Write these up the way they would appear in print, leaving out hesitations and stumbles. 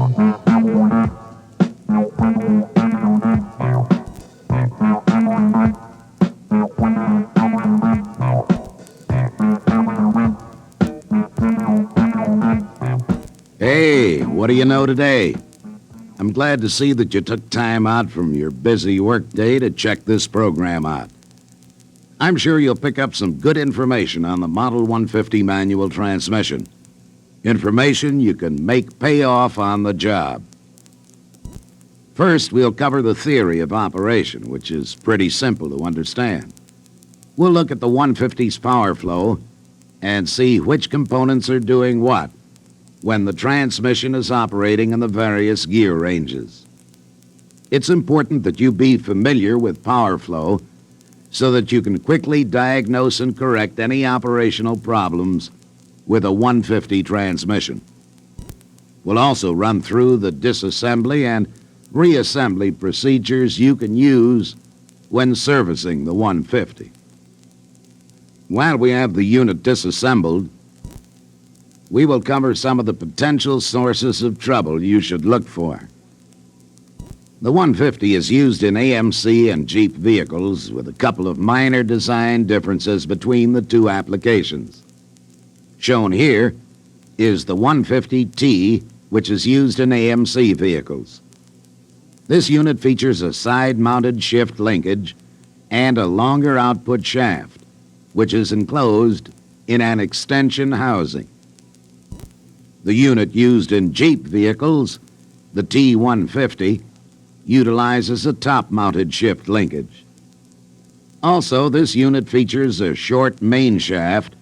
Hey, what do you know today? I'm glad to see that you took time out from your busy workday to check this program out. I'm sure you'll pick up some good information on the Model 150 manual transmission. Information you can make pay off on the job. First, we'll cover the theory of operation, which is pretty simple to understand. We'll look at the 150's power flow and see which components are doing what when the transmission is operating in the various gear ranges. It's important that you be familiar with power flow so that you can quickly diagnose and correct any operational problems with a 150 transmission. We'll also run through the disassembly and reassembly procedures you can use when servicing the 150. While we have the unit disassembled, we will cover some of the potential sources of trouble you should look for. The 150 is used in AMC and Jeep vehicles with a couple of minor design differences between the two applications. Shown here is the 150T, which is used in AMC vehicles. This unit features a side-mounted shift linkage and a longer output shaft, which is enclosed in an extension housing. The unit used in Jeep vehicles, the T150, utilizes a top-mounted shift linkage. Also, this unit features a short main shaft,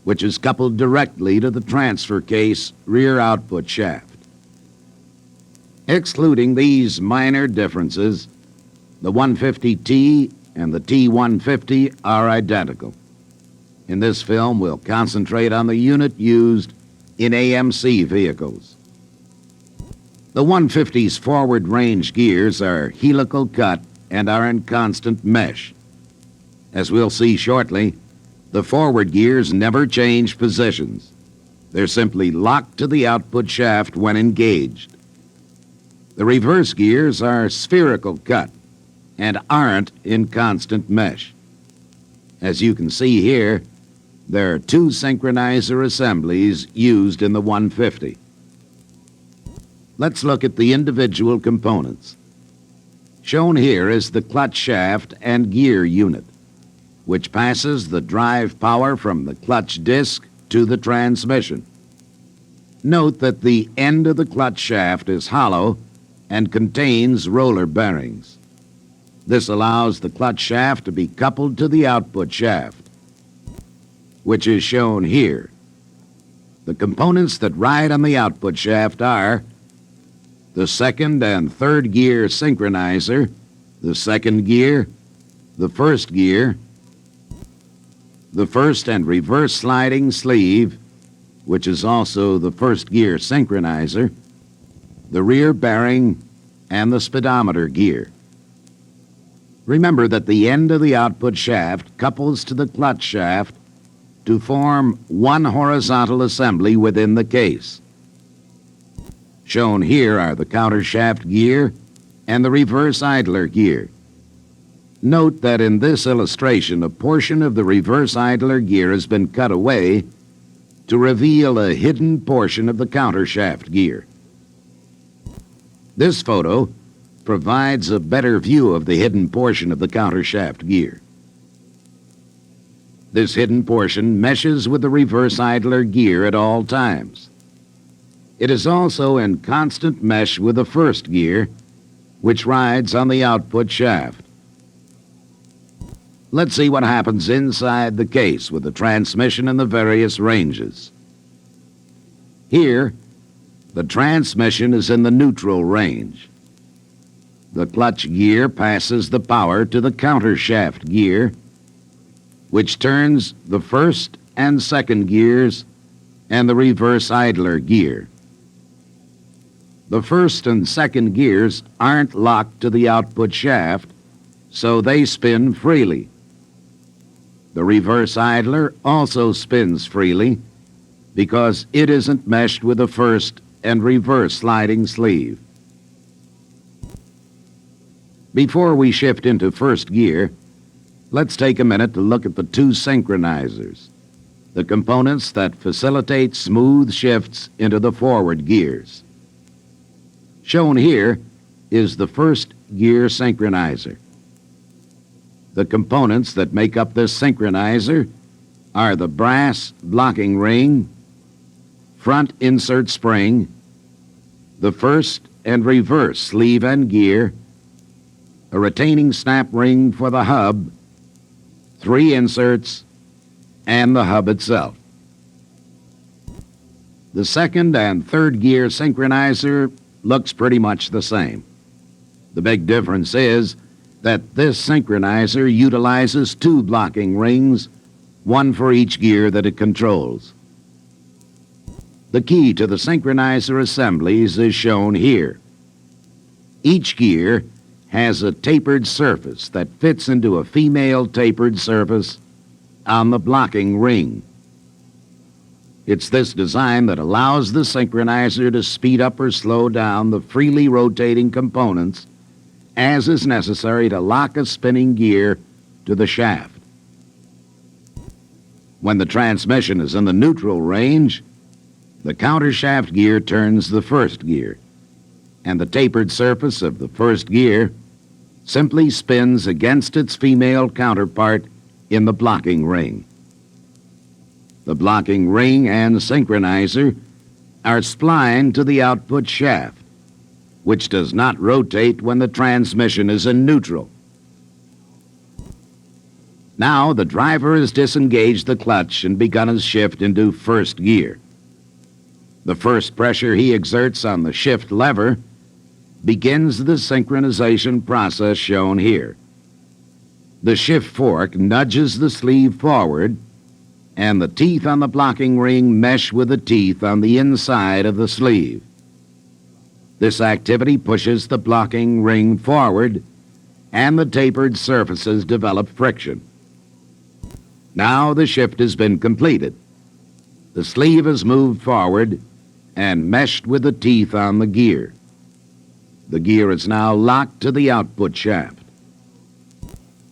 which is coupled directly to the transfer case rear output shaft. Excluding these minor differences, the 150T and the T150 are identical. In this film, we'll concentrate on the unit used in AMC vehicles. The 150's forward range gears are helical cut and are in constant mesh. As we'll see shortly, the forward gears never change positions. They're simply locked to the output shaft when engaged. The reverse gears are spherical cut and aren't in constant mesh. As you can see here, there are two synchronizer assemblies used in the 150. Let's look at the individual components. Shown here is the clutch shaft and gear unit, which passes the drive power from the clutch disc to the transmission. Note that the end of the clutch shaft is hollow and contains roller bearings. This allows the clutch shaft to be coupled to the output shaft, which is shown here. The components that ride on the output shaft are the second and third gear synchronizer, the second gear, the first gear, the first and reverse sliding sleeve, which is also the first gear synchronizer, the rear bearing, and the speedometer gear. Remember that the end of the output shaft couples to the clutch shaft to form one horizontal assembly within the case. Shown here are the countershaft gear and the reverse idler gear. Note that in this illustration, a portion of the reverse idler gear has been cut away to reveal a hidden portion of the countershaft gear. This photo provides a better view of the hidden portion of the countershaft gear. This hidden portion meshes with the reverse idler gear at all times. It is also in constant mesh with the first gear, which rides on the output shaft. Let's see what happens inside the case with the transmission in the various ranges. Here, the transmission is in the neutral range. The clutch gear passes the power to the countershaft gear, which turns the first and second gears and the reverse idler gear. The first and second gears aren't locked to the output shaft, so they spin freely. The reverse idler also spins freely because it isn't meshed with the first and reverse sliding sleeve. Before we shift into first gear, let's take a minute to look at the two synchronizers, the components that facilitate smooth shifts into the forward gears. Shown here is the first gear synchronizer. The components that make up this synchronizer are the brass blocking ring, front insert spring, the first and reverse sleeve and gear, a retaining snap ring for the hub, 3 inserts, and the hub itself. The second and third gear synchronizer looks pretty much the same. The big difference is that this synchronizer utilizes 2 blocking rings, one for each gear that it controls. The key to the synchronizer assemblies is shown here. Each gear has a tapered surface that fits into a female tapered surface on the blocking ring. It's this design that allows the synchronizer to speed up or slow down the freely rotating components as is necessary to lock a spinning gear to the shaft. When the transmission is in the neutral range, the countershaft gear turns the first gear, and the tapered surface of the first gear simply spins against its female counterpart in the blocking ring. The blocking ring and synchronizer are splined to the output shaft, which does not rotate when the transmission is in neutral. Now the driver has disengaged the clutch and begun his shift into first gear. The first pressure he exerts on the shift lever begins the synchronization process shown here. The shift fork nudges the sleeve forward, and the teeth on the blocking ring mesh with the teeth on the inside of the sleeve. This activity pushes the blocking ring forward, and the tapered surfaces develop friction. Now the shift has been completed. The sleeve is moved forward and meshed with the teeth on the gear. The gear is now locked to the output shaft.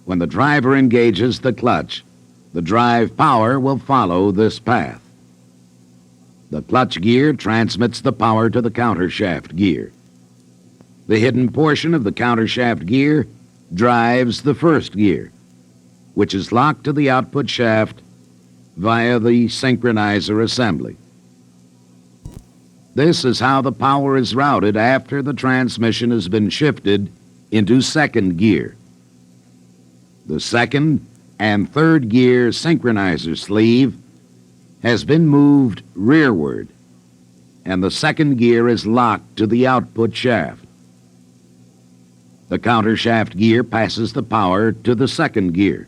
When the driver engages the clutch, the drive power will follow this path. The clutch gear transmits the power to the countershaft gear. The hidden portion of the countershaft gear drives the first gear, which is locked to the output shaft via the synchronizer assembly. This is how the power is routed after the transmission has been shifted into second gear. The second and third gear synchronizer sleeve has been moved rearward, and the second gear is locked to the output shaft. The countershaft gear passes the power to the second gear,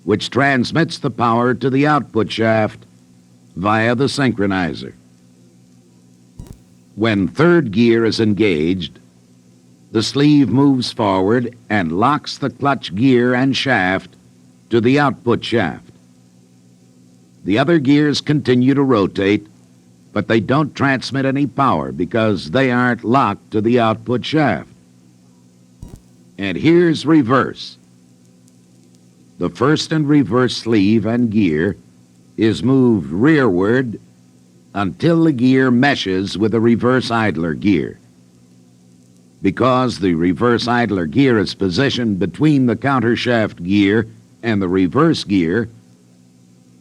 which transmits the power to the output shaft via the synchronizer. When third gear is engaged, the sleeve moves forward and locks the clutch gear and shaft to the output shaft. The other gears continue to rotate, but they don't transmit any power because they aren't locked to the output shaft. And here's reverse. The first and reverse sleeve and gear is moved rearward until the gear meshes with the reverse idler gear. Because the reverse idler gear is positioned between the countershaft gear and the reverse gear,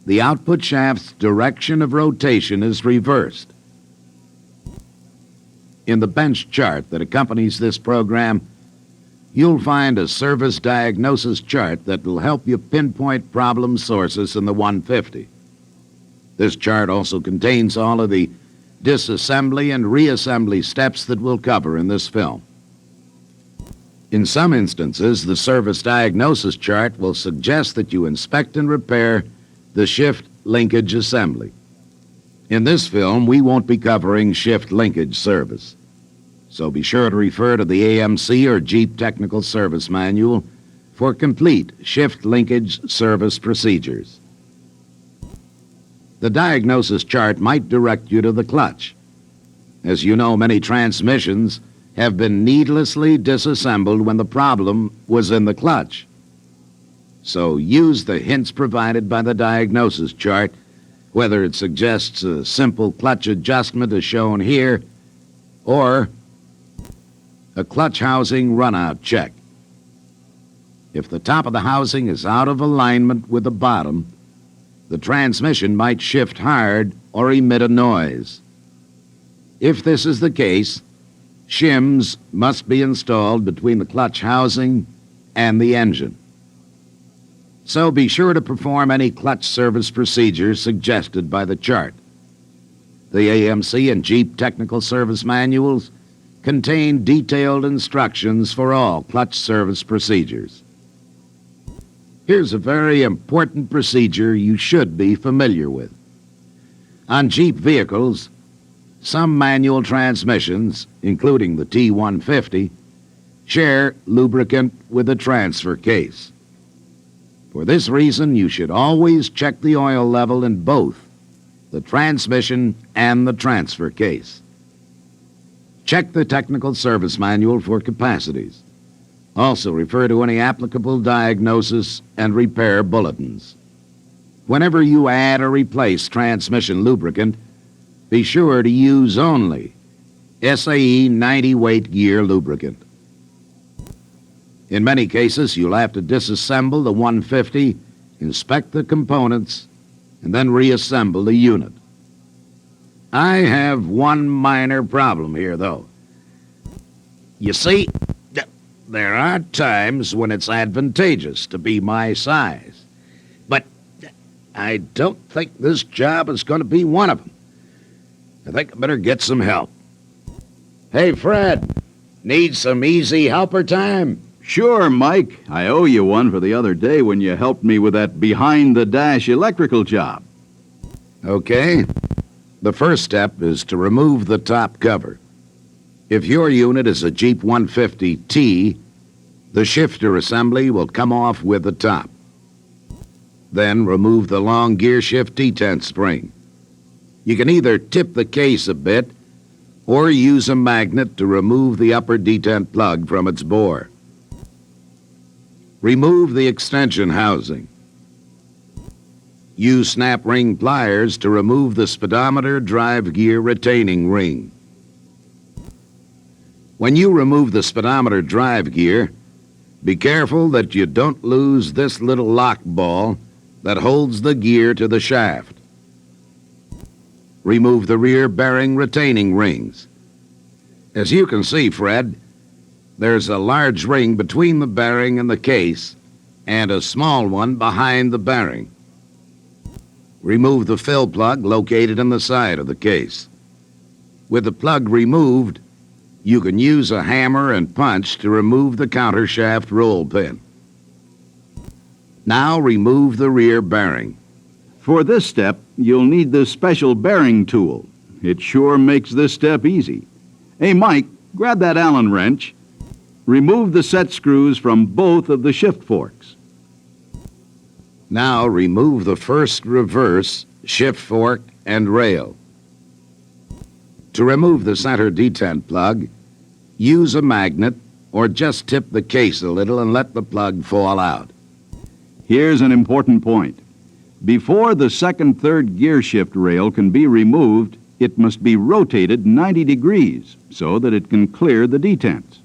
the output shaft's direction of rotation is reversed. In the bench chart that accompanies this program, you'll find a service diagnosis chart that will help you pinpoint problem sources in the 150. This chart also contains all of the disassembly and reassembly steps that we'll cover in this film. In some instances, the service diagnosis chart will suggest that you inspect and repair the shift linkage assembly. In this film, we won't be covering shift linkage service, so be sure to refer to the AMC or Jeep Technical Service Manual for complete shift linkage service procedures. The diagnosis chart might direct you to the clutch. As you know, many transmissions have been needlessly disassembled when the problem was in the clutch. So use the hints provided by the diagnosis chart, whether it suggests a simple clutch adjustment as shown here, or a clutch housing runout check. If the top of the housing is out of alignment with the bottom, the transmission might shift hard or emit a noise. If this is the case, shims must be installed between the clutch housing and the engine. So be sure to perform any clutch service procedures suggested by the chart. The AMC and Jeep technical service manuals contain detailed instructions for all clutch service procedures. Here's a very important procedure you should be familiar with. On Jeep vehicles, some manual transmissions, including the T150, share lubricant with the transfer case. For this reason, you should always check the oil level in both the transmission and the transfer case. Check the technical service manual for capacities. Also refer to any applicable diagnosis and repair bulletins. Whenever you add or replace transmission lubricant, be sure to use only SAE 90-weight gear lubricant. In many cases, you'll have to disassemble the 150, inspect the components, and then reassemble the unit. I have one minor problem here, though. You see, there are times when it's advantageous to be my size, but I don't think this job is going to be one of them. I think I better get some help. Hey, Fred, need some easy helper time? Sure, Mike. I owe you one for the other day when you helped me with that behind-the-dash electrical job. Okay. The first step is to remove the top cover. If your unit is a Jeep 150T, the shifter assembly will come off with the top. Then remove the long gear shift detent spring. You can either tip the case a bit or use a magnet to remove the upper detent plug from its bore. Remove the extension housing. Use snap ring pliers to remove the speedometer drive gear retaining ring. When you remove the speedometer drive gear, be careful that you don't lose this little lock ball that holds the gear to the shaft. Remove the rear bearing retaining rings. As you can see, Fred, there's a large ring between the bearing and the case, and a small one behind the bearing. Remove the fill plug located in the side of the case. With the plug removed, you can use a hammer and punch to remove the countershaft roll pin. Now remove the rear bearing. For this step, you'll need this special bearing tool. It sure makes this step easy. Hey, Mike, grab that Allen wrench. Remove the set screws from both of the shift forks. Now remove the first reverse, shift fork, and rail. To remove the center detent plug, use a magnet or just tip the case a little and let the plug fall out. Here's an important point. Before the second third gear shift rail can be removed, it must be rotated 90 degrees so that it can clear the detents.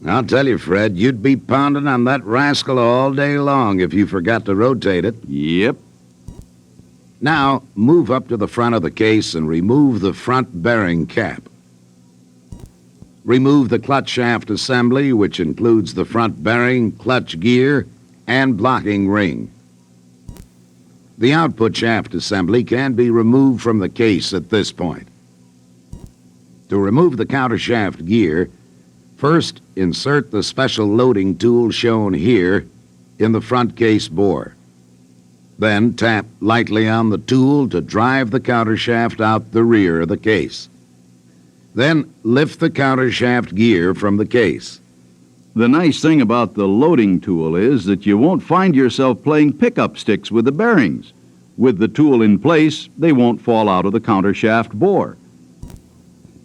I'll tell you, Fred, you'd be pounding on that rascal all day long if you forgot to rotate it. Yep. Now, move up to the front of the case and remove the front bearing cap. Remove the clutch shaft assembly, which includes the front bearing, clutch gear, and blocking ring. The output shaft assembly can be removed from the case at this point. To remove the countershaft gear, first insert the special loading tool shown here in the front case bore. Then tap lightly on the tool to drive the countershaft out the rear of the case. Then lift the countershaft gear from the case. The nice thing about the loading tool is that you won't find yourself playing pickup sticks with the bearings. With the tool in place, they won't fall out of the countershaft bore.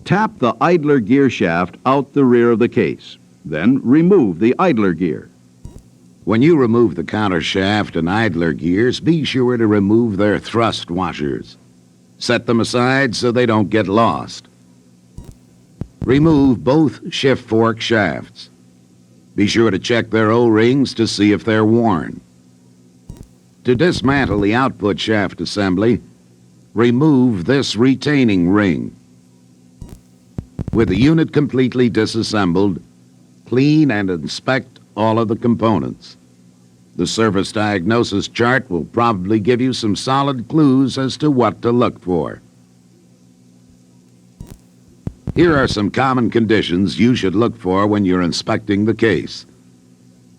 Tap the idler gear shaft out the rear of the case. Then remove the idler gear. When you remove the counter shaft and idler gears, be sure to remove their thrust washers. Set them aside so they don't get lost. Remove both shift fork shafts. Be sure to check their O-rings to see if they're worn. To dismantle the output shaft assembly, remove this retaining ring. With the unit completely disassembled, clean and inspect all of the components. The service diagnosis chart will probably give you some solid clues as to what to look for. Here are some common conditions you should look for when you're inspecting the case.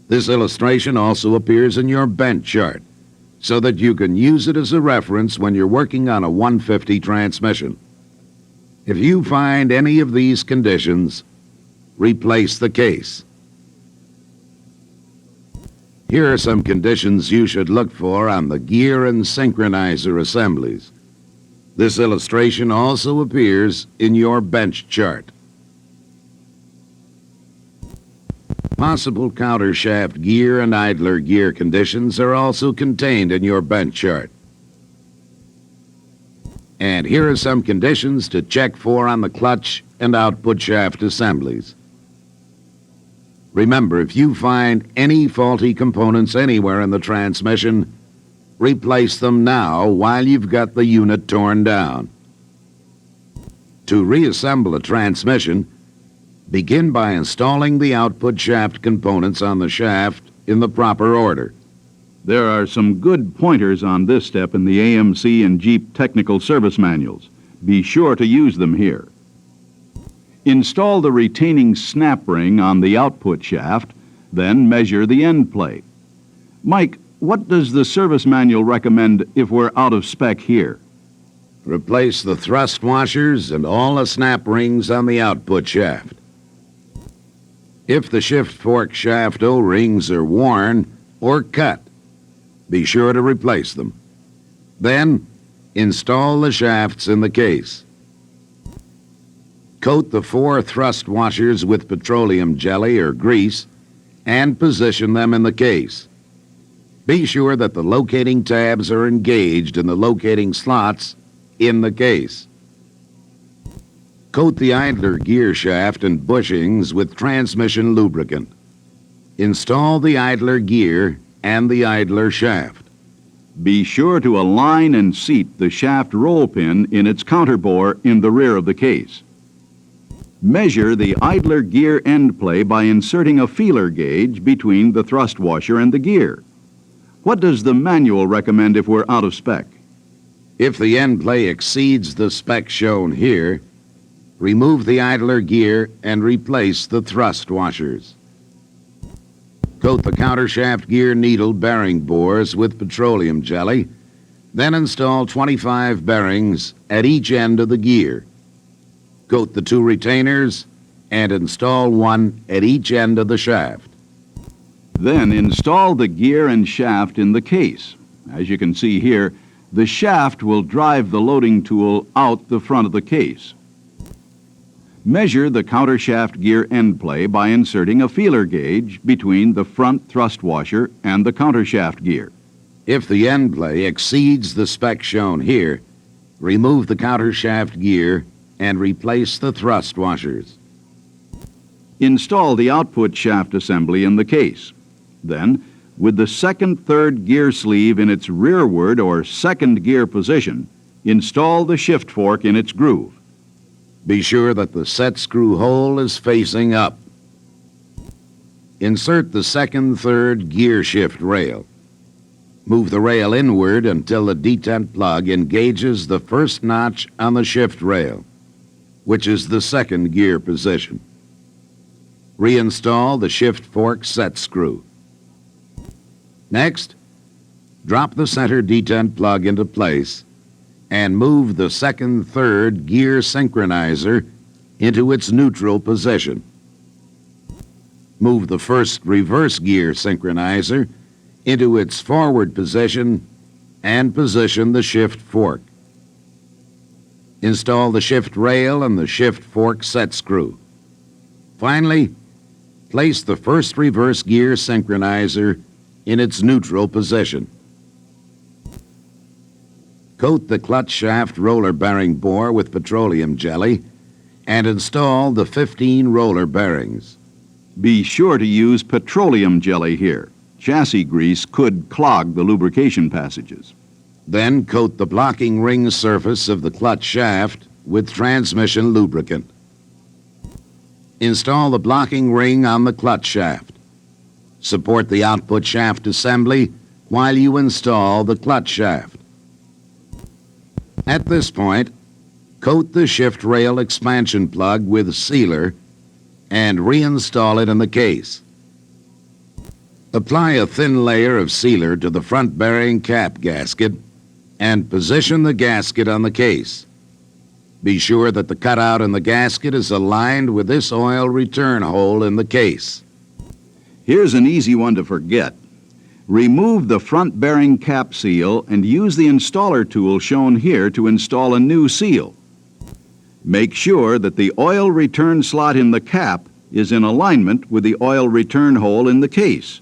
This illustration also appears in your bench chart, so that you can use it as a reference when you're working on a 150 transmission. If you find any of these conditions, replace the case. Here are some conditions you should look for on the gear and synchronizer assemblies. This illustration also appears in your bench chart. Possible counter shaft gear and idler gear conditions are also contained in your bench chart. And here are some conditions to check for on the clutch and output shaft assemblies. Remember, if you find any faulty components anywhere in the transmission, replace them now while you've got the unit torn down. To reassemble a transmission, begin by installing the output shaft components on the shaft in the proper order. There are some good pointers on this step in the AMC and Jeep technical service manuals. Be sure to use them here. Install the retaining snap ring on the output shaft, then measure the end plate. Mike, what does the service manual recommend if we're out of spec here? Replace the thrust washers and all the snap rings on the output shaft. If the shift fork shaft O-rings are worn or cut, be sure to replace them. Then, install the shafts in the case. Coat the 4 thrust washers with petroleum jelly or grease and position them in the case. Be sure that the locating tabs are engaged in the locating slots in the case. Coat the idler gear shaft and bushings with transmission lubricant. Install the idler gear and the idler shaft. Be sure to align and seat the shaft roll pin in its counterbore in the rear of the case. Measure the idler gear end play by inserting a feeler gauge between the thrust washer and the gear. What does the manual recommend if we're out of spec? If the end play exceeds the spec shown here, remove the idler gear and replace the thrust washers. Coat the countershaft gear needle bearing bores with petroleum jelly, then install 25 bearings at each end of the gear. Coat the 2 retainers and install 1 at each end of the shaft. Then install the gear and shaft in the case. As you can see here, the shaft will drive the loading tool out the front of the case. Measure the countershaft gear end play by inserting a feeler gauge between the front thrust washer and the countershaft gear. If the end play exceeds the spec shown here, remove the countershaft gear and replace the thrust washers. Install the output shaft assembly in the case. Then, with the second third gear sleeve in its rearward or second gear position, install the shift fork in its groove. Be sure that the set screw hole is facing up. Insert the second third gear shift rail. Move the rail inward until the detent plug engages the first notch on the shift rail, which is the second gear position. Reinstall the shift fork set screw. Next, drop the center detent plug into place and move the second third gear synchronizer into its neutral position. Move the first reverse gear synchronizer into its forward position and position the shift fork. Install the shift rail and the shift fork set screw. Finally, place the first reverse gear synchronizer in its neutral position. Coat the clutch shaft roller bearing bore with petroleum jelly and install the 15 roller bearings. Be sure to use petroleum jelly here. Chassis grease could clog the lubrication passages. Then coat the blocking ring surface of the clutch shaft with transmission lubricant. Install the blocking ring on the clutch shaft. Support the output shaft assembly while you install the clutch shaft. At this point, coat the shift rail expansion plug with sealer and reinstall it in the case. Apply a thin layer of sealer to the front bearing cap gasket and position the gasket on the case. Be sure that the cutout in the gasket is aligned with this oil return hole in the case. Here's an easy one to forget. Remove the front bearing cap seal and use the installer tool shown here to install a new seal. Make sure that the oil return slot in the cap is in alignment with the oil return hole in the case.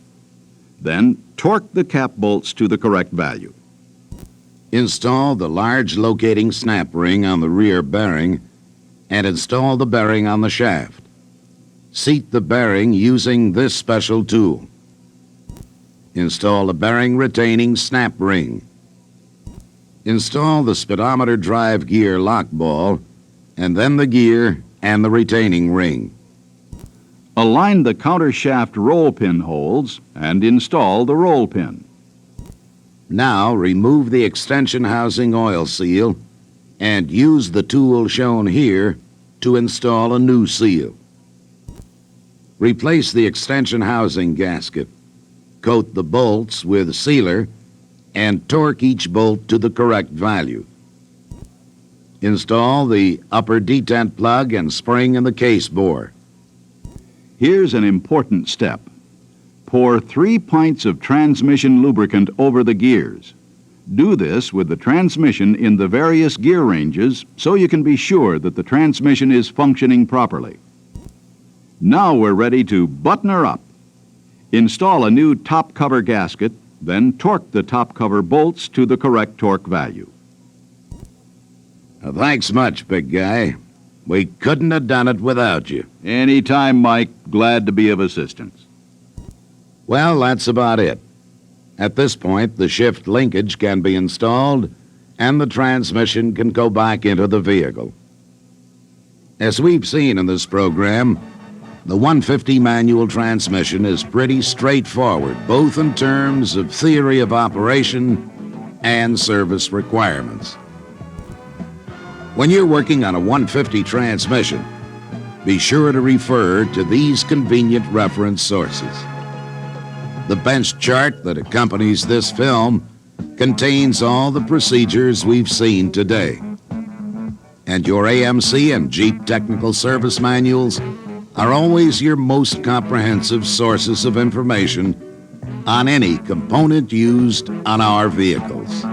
Then torque the cap bolts to the correct value. Install the large locating snap ring on the rear bearing and install the bearing on the shaft. Seat the bearing using this special tool. Install the bearing retaining snap ring. Install the speedometer drive gear lock ball and then the gear and the retaining ring. Align the counter shaft roll pin holes and install the roll pin. Now remove the extension housing oil seal and use the tool shown here to install a new seal. Replace the extension housing gasket. Coat the bolts with sealer and torque each bolt to the correct value. Install the upper detent plug and spring in the case bore. Here's an important step. Pour 3 pints of transmission lubricant over the gears. Do this with the transmission in the various gear ranges so you can be sure that the transmission is functioning properly. Now we're ready to button her up. Install a new top cover gasket, then torque the top cover bolts to the correct torque value. Thanks much, big guy. We couldn't have done it without you. Anytime, Mike. Glad to be of assistance. Well, that's about it. At this point, the shift linkage can be installed and the transmission can go back into the vehicle. As we've seen in this program, the 150 manual transmission is pretty straightforward, both in terms of theory of operation and service requirements. When you're working on a 150 transmission, be sure to refer to these convenient reference sources. The bench chart that accompanies this film contains all the procedures we've seen today. And your AMC and Jeep technical service manuals are always your most comprehensive sources of information on any component used on our vehicles.